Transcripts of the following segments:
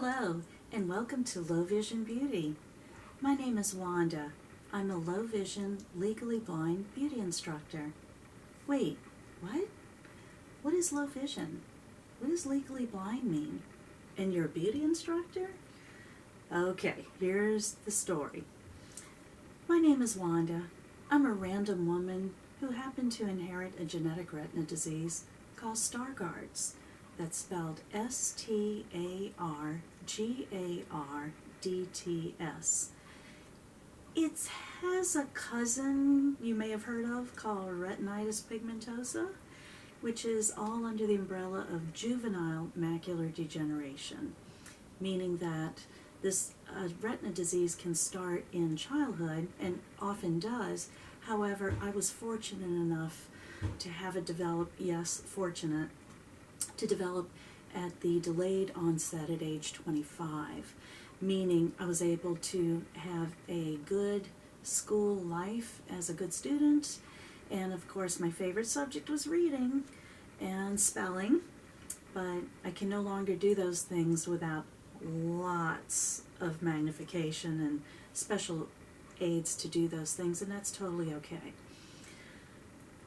Hello, and welcome to Low Vision Beauty. My name is Wanda. I'm a low vision, legally blind beauty instructor. Wait, what? What is low vision? What does legally blind mean? And you're a beauty instructor? Okay, here's the story. My name is Wanda. I'm a random woman who happened to inherit a genetic retina disease called Stargardt's. That's spelled Stargardts. It has a cousin you may have heard of called retinitis pigmentosa, which is all under the umbrella of juvenile macular degeneration, meaning that this retina disease can start in childhood and often does. However, I was fortunate enough to have it develop, fortunate, to develop at the delayed onset at age 25, meaning I was able to have a good school life as a good student, and of course my favorite subject was reading and spelling, but I can no longer do those things without lots of magnification and special aids to do those things, and that's totally okay.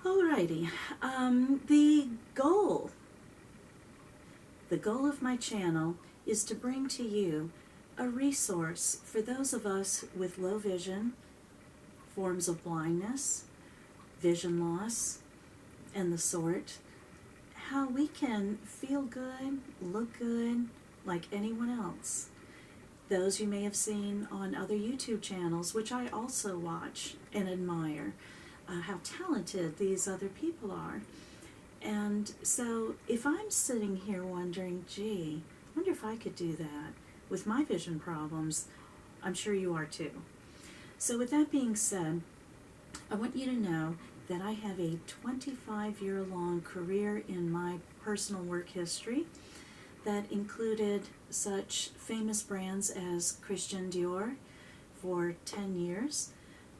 Alrighty, the goal of my channel is to bring to you a resource for those of us with low vision, forms of blindness, vision loss, and the sort, how we can feel good, look good, like anyone else. Those you may have seen on other YouTube channels, which I also watch and admire, how talented these other people are. And so if I'm sitting here wondering, gee, I wonder if I could do that with my vision problems, I'm sure you are too. So with that being said, I want you to know that I have a 25-year-long career in my personal work history that included such famous brands as Christian Dior for 10 years,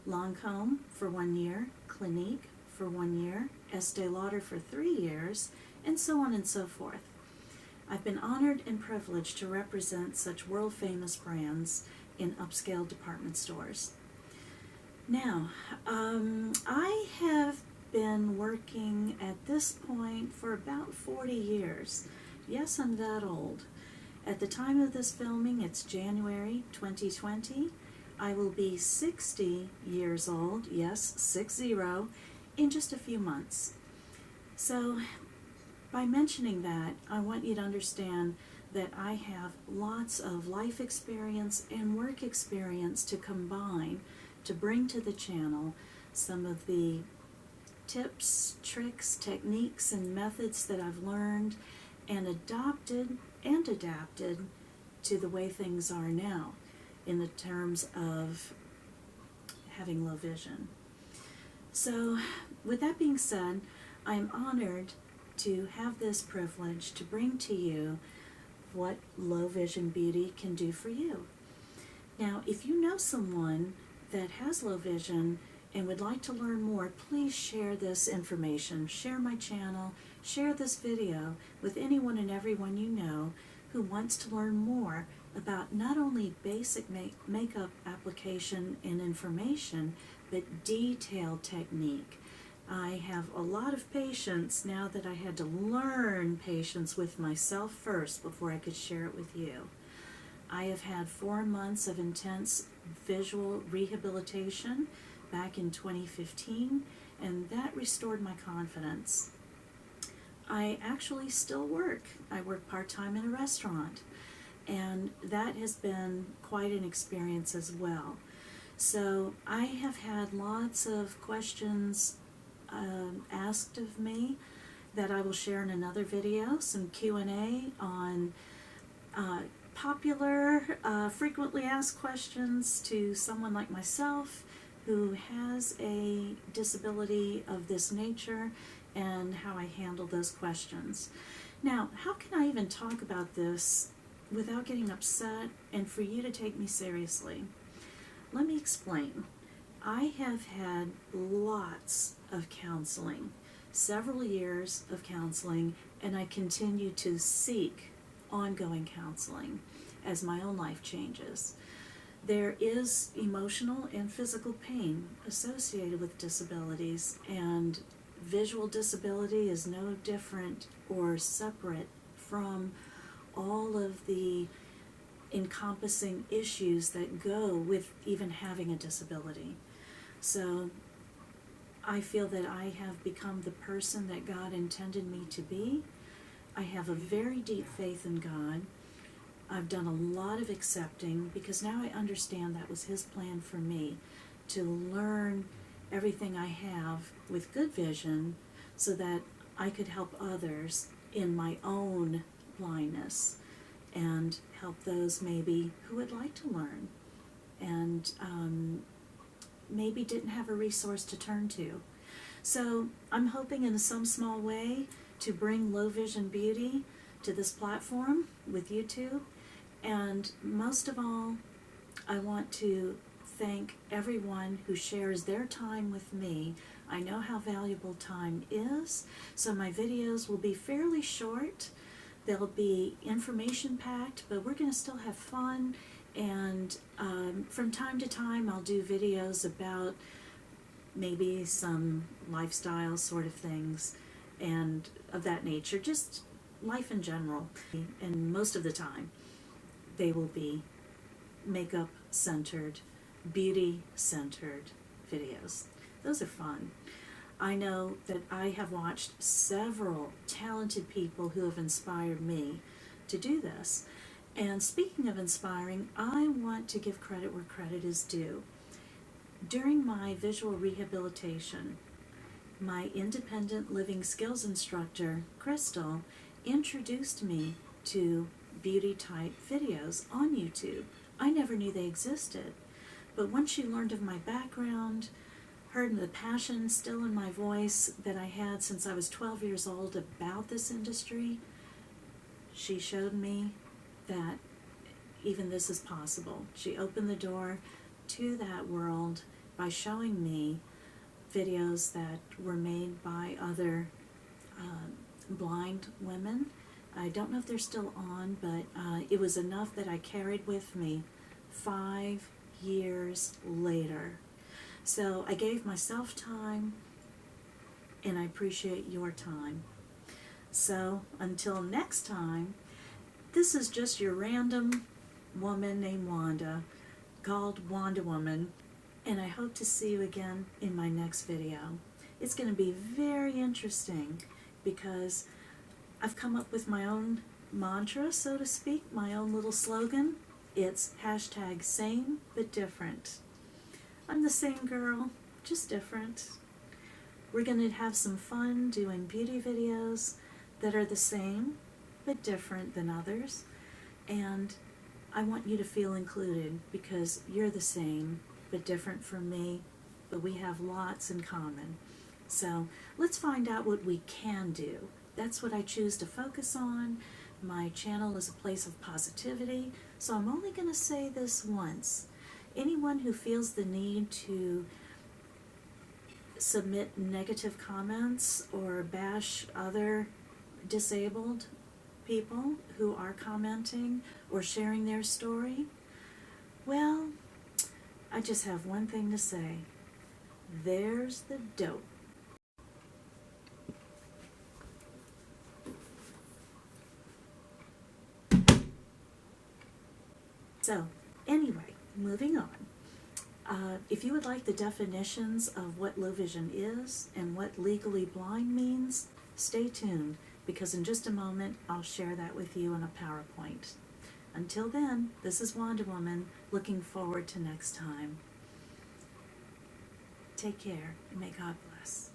Lancome for 1 year, Clinique for 1 year, Estee Lauder for 3 years, and so on and so forth. I've been honored and privileged to represent such world-famous brands in upscale department stores. Now, I have been working at this point for about 40 years. Yes, I'm that old. At the time of this filming, it's January 2020. I will be 60 years old, yes, 60, in just a few months. So, by mentioning that, I want you to understand that I have lots of life experience and work experience to combine to bring to the channel some of the tips, tricks, techniques, and methods that I've learned and adopted and adapted to the way things are now in the terms of having low vision. So with that being said, I am honored to have this privilege to bring to you what low vision beauty can do for you. Now, if you know someone that has low vision and would like to learn more, please share this information, share my channel, share this video with anyone and everyone you know who wants to learn more about not only basic makeup application and information, but detailed technique. I have a lot of patience now that I had to learn patience with myself first before I could share it with you. I have had 4 months of intense visual rehabilitation back in 2015, and that restored my confidence. I actually still work. I work part-time in a restaurant, and that has been quite an experience as well. So I have had lots of questions asked of me that I will share in another video, some Q&A on popular, frequently asked questions to someone like myself who has a disability of this nature and how I handle those questions. Now, how can I even talk about this without getting upset and for you to take me seriously? Let me explain. I have had lots of counseling, several years of counseling, and I continue to seek ongoing counseling as my own life changes. There is emotional and physical pain associated with disabilities, and visual disability is no different or separate from all of the encompassing issues that go with even having a disability. So I feel that I have become the person that God intended me to be. I have a very deep faith in God. I've done a lot of accepting because now I understand that was His plan for me, to learn everything I have with good vision so that I could help others in my own blindness and help those maybe who would like to learn and maybe didn't have a resource to turn to. So I'm hoping in some small way to bring low vision beauty to this platform with YouTube. And most of all, I want to thank everyone who shares their time with me. I know how valuable time is, so my videos will be fairly short. They'll be information packed, but we're going to still have fun. And from time to time, I'll do videos about maybe some lifestyle sort of things and of that nature, just life in general. And most of the time, they will be makeup centered, beauty centered videos. Those are fun. I know that I have watched several talented people who have inspired me to do this. And speaking of inspiring, I want to give credit where credit is due. During my visual rehabilitation, my independent living skills instructor, Crystal, introduced me to beauty type videos on YouTube. I never knew they existed. But once she learned of my background, heard the passion still in my voice that I had since I was 12 years old about this industry, she showed me that even this is possible. She opened the door to that world by showing me videos that were made by other blind women. I don't know if they're still on, but it was enough that I carried with me 5 years later. So I gave myself time, and I appreciate your time. So until next time, this is just your random woman named Wanda, called Wanda Woman, and I hope to see you again in my next video. It's going to be very interesting because I've come up with my own mantra, so to speak, my own little slogan. It's #same but different. I'm the same girl, just different. We're going to have some fun doing beauty videos that are the same but different than others. And I want you to feel included because you're the same but different from me, but we have lots in common. So let's find out what we can do. That's what I choose to focus on. My channel is a place of positivity, so I'm only going to say this once. Anyone who feels the need to submit negative comments or bash other disabled people who are commenting or sharing their story, well, I just have one thing to say. There's the dope. So, anyway, moving on. If you would like the definitions of what low vision is and what legally blind means, stay tuned, because in just a moment I'll share that with you in a PowerPoint. Until then, this is Wanda Woman, looking forward to next time. Take care, and may God bless.